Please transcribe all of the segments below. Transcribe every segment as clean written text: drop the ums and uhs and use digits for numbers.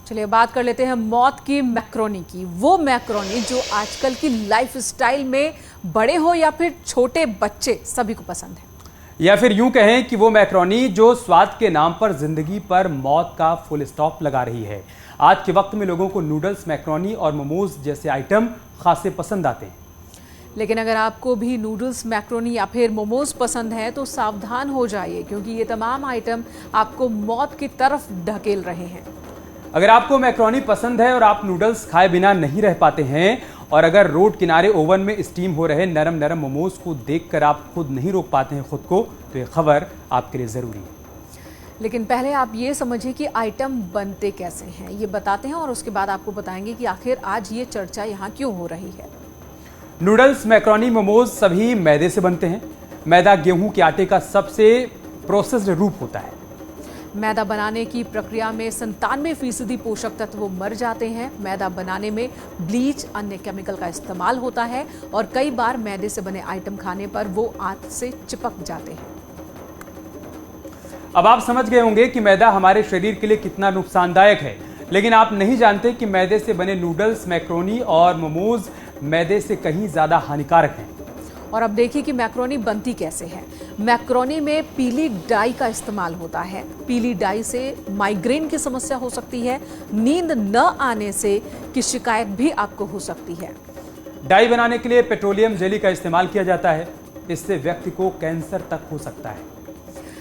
चलिए बात कर लेते हैं मौत की मैक्रोनी की। वो मैक्रोनी जो आजकल की लाइफस्टाइल में बड़े हो या फिर छोटे बच्चे सभी को पसंद है, या फिर यूं कहें कि वो मैक्रोनी जो स्वाद के नाम पर जिंदगी पर मौत का फुल स्टॉप लगा रही है। आज के वक्त में लोगों को नूडल्स, मैक्रोनी और मोमोज जैसे आइटम खासे पसंद आते हैं। लेकिन अगर आपको भी नूडल्स, मैक्रोनी या फिर मोमोज पसंद है तो सावधान हो जाइए, क्योंकि ये तमाम आइटम आपको मौत की तरफ ढकेल रहे हैं। अगर आपको मैक्रोनी पसंद है और आप नूडल्स खाए बिना नहीं रह पाते हैं, और अगर रोड किनारे ओवन में स्टीम हो रहे नरम नरम मोमोज को देखकर आप खुद नहीं रोक पाते हैं खुद को, तो ये खबर आपके लिए जरूरी है। लेकिन पहले आप ये समझिए कि आइटम बनते कैसे हैं, ये बताते हैं और उसके बाद आपको बताएंगे कि आखिर आज ये चर्चा यहाँ क्यों हो रही है। नूडल्स, मैक्रोनी, मोमोज सभी मैदे से बनते हैं। मैदा गेहूं के आटे का सबसे प्रोसेस्ड रूप होता है। मैदा बनाने की प्रक्रिया में 97% पोषक तत्व मर जाते हैं। मैदा बनाने में ब्लीच, अन्य केमिकल का इस्तेमाल होता है और कई बार मैदे से बने आइटम खाने पर वो आंत से चिपक जाते हैं। अब आप समझ गए होंगे कि मैदा हमारे शरीर के लिए कितना नुकसानदायक है, लेकिन आप नहीं जानते कि मैदे से बने नूडल्स, मैक्रोनी और मोमोज मैदे से कहीं ज्यादा हानिकारक हैं। और अब देखिए कि मैक्रोनी बनती कैसे है। मैक्रोनी में पीली डाई का इस्तेमाल होता है। पीली डाई से माइग्रेन की समस्या हो सकती है। नींद न आने से की शिकायत भी आपको हो सकती है। डाई बनाने के लिए पेट्रोलियम जेली का इस्तेमाल किया जाता है। इससे व्यक्ति को कैंसर तक हो सकता है।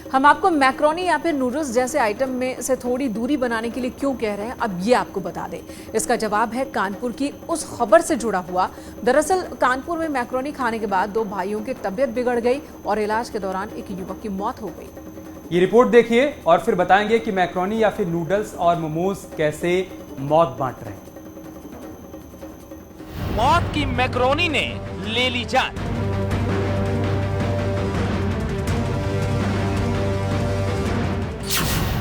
हम आपको मैक्रोनी या फिर नूडल्स जैसे आइटम में से थोड़ी दूरी बनाने के लिए क्यों कह रहे हैं, अब ये आपको बता दें। इसका जवाब है कानपुर की उस खबर से जुड़ा हुआ। दरअसल कानपुर में मैक्रोनी खाने के बाद 2 भाइयों की तबीयत बिगड़ गई और इलाज के दौरान एक युवक की मौत हो गई। ये रिपोर्ट देखिए और फिर बताएंगे कि मैक्रोनी या फिर नूडल्स और मोमोज कैसे मौत बांट रहे हैं। मौत की मैक्रोनी ने ले ली जान।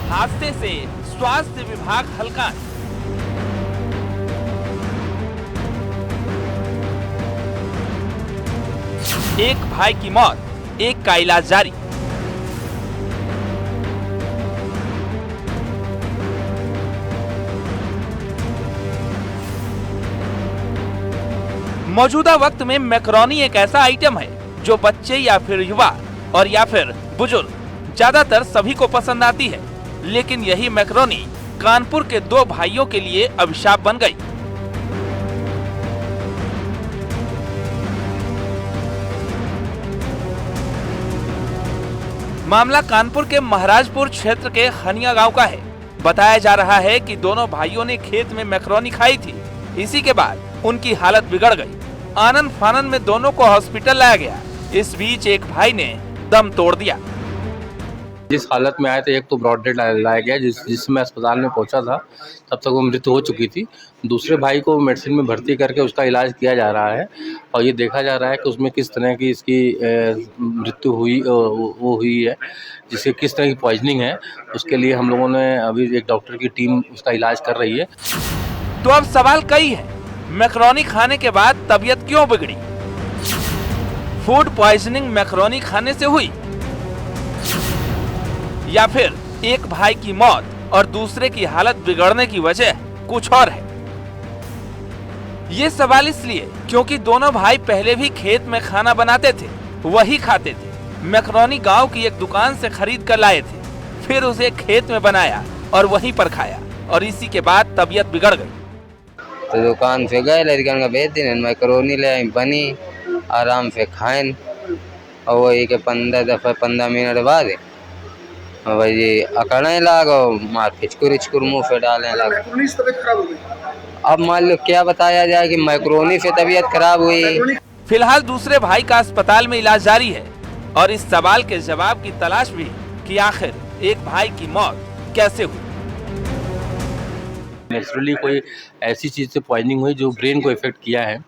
हादसे से स्वास्थ्य विभाग हलकान। एक भाई की मौत, एक का इलाज जारी। मौजूदा वक्त में मैक्रोनी एक ऐसा आइटम है जो बच्चे या फिर युवा और या फिर बुजुर्ग ज्यादातर सभी को पसंद आती है। लेकिन यही मैक्रोनी कानपुर के 2 भाइयों के लिए अभिशाप बन गई। मामला कानपुर के महाराजपुर क्षेत्र के खनिया गांव का है। बताया जा रहा है कि दोनों भाइयों ने खेत में मैक्रोनी खाई थी। इसी के बाद उनकी हालत बिगड़ गई। आनन फानन में दोनों को हॉस्पिटल लाया गया। इस बीच एक भाई ने दम तोड़ दिया। जिस हालत में आए थे, एक तो ब्रॉड डेड लाया गया, जिसमें अस्पताल में पहुंचा था तब तक वो मृत्यु हो चुकी थी। दूसरे भाई को मेडिसिन में भर्ती करके उसका इलाज किया जा रहा है और ये देखा जा रहा है कि उसमें किस तरह की इसकी मृत्यु हुई वो हुई है, जिससे किस तरह की पॉइजनिंग है। उसके लिए हम लोगों ने अभी एक डॉक्टर की टीम उसका इलाज कर रही है। तो अब सवाल कई है, मैक्रोनी खाने के बाद तबीयत क्यों बिगड़ी? फूड पॉइजनिंग मैक्रोनी खाने से हुई या फिर एक भाई की मौत और दूसरे की हालत बिगड़ने की वजह कुछ और है? ये सवाल इसलिए क्योंकि दोनों भाई पहले भी खेत में खाना बनाते थे, वही खाते थे। मैक्रोनी गांव की एक दुकान से खरीद कर लाए थे, फिर उसे खेत में बनाया और वहीं पर खाया और इसी के बाद तबीयत बिगड़ गई। तो दुकान से गए, लड़कियों का बेच दिन मैक्रोनी ले आई, बनी, आराम से खाएं और वही के 15 मिनट बाद भाई अकड़ने लगा, मार खिचकुर मुंह पे डालने लगा। अब मान लो क्या बताया जाए कि मैक्रोनी से तबीयत खराब हुई। फिलहाल दूसरे भाई का अस्पताल में इलाज जारी है और इस सवाल के जवाब की तलाश भी कि आखिर एक भाई की मौत कैसे हुई। नेचुरली कोई ऐसी चीज़ से पॉइजनिंग हुई जो ब्रेन को इफेक्ट किया है,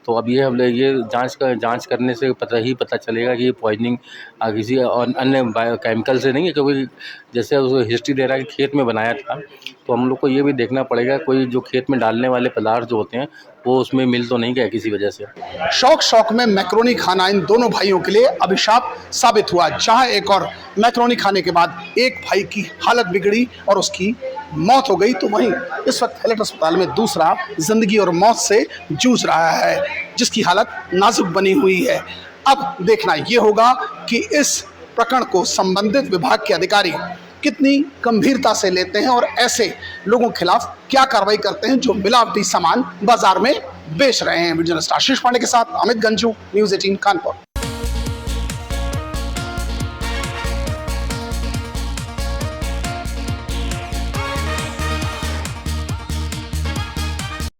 तो अब ये हम लोग ये जांच करने से पता चलेगा कि ये पॉइजनिंग किसी और अन्य केमिकल से नहीं है, क्योंकि जैसे उस हिस्ट्री दे रहा है कि खेत में बनाया था तो हम लोग को ये भी देखना पड़ेगा कोई जो खेत में डालने वाले पदार्थ जो होते हैं वो उसमें मिल तो नहीं गया किसी वजह से। शौक में मैक्रोनी खाना इन दोनों भाइयों के लिए अभिशाप साबित हुआ। जहां एक और मैक्रोनी खाने के बाद एक भाई की हालत बिगड़ी और उसकी मौत हो गई, तो वहीं इस वक्त हैलेट अस्पताल में दूसरा जिंदगी और मौत से जूझ रहा है, जिसकी हालत नाजुक बनी हुई है। अब देखना ये होगा कि इस प्रकरण को संबंधित विभाग के अधिकारी कितनी गंभीरता से लेते हैं और ऐसे लोगों के खिलाफ क्या कार्रवाई करते हैं जो मिलावटी सामान बाजार में बेच रहे हैं। वीडियो जर्नलिस्ट आशीष पांडे के साथ अमित गंजू, न्यूज़ 18 कानपुर।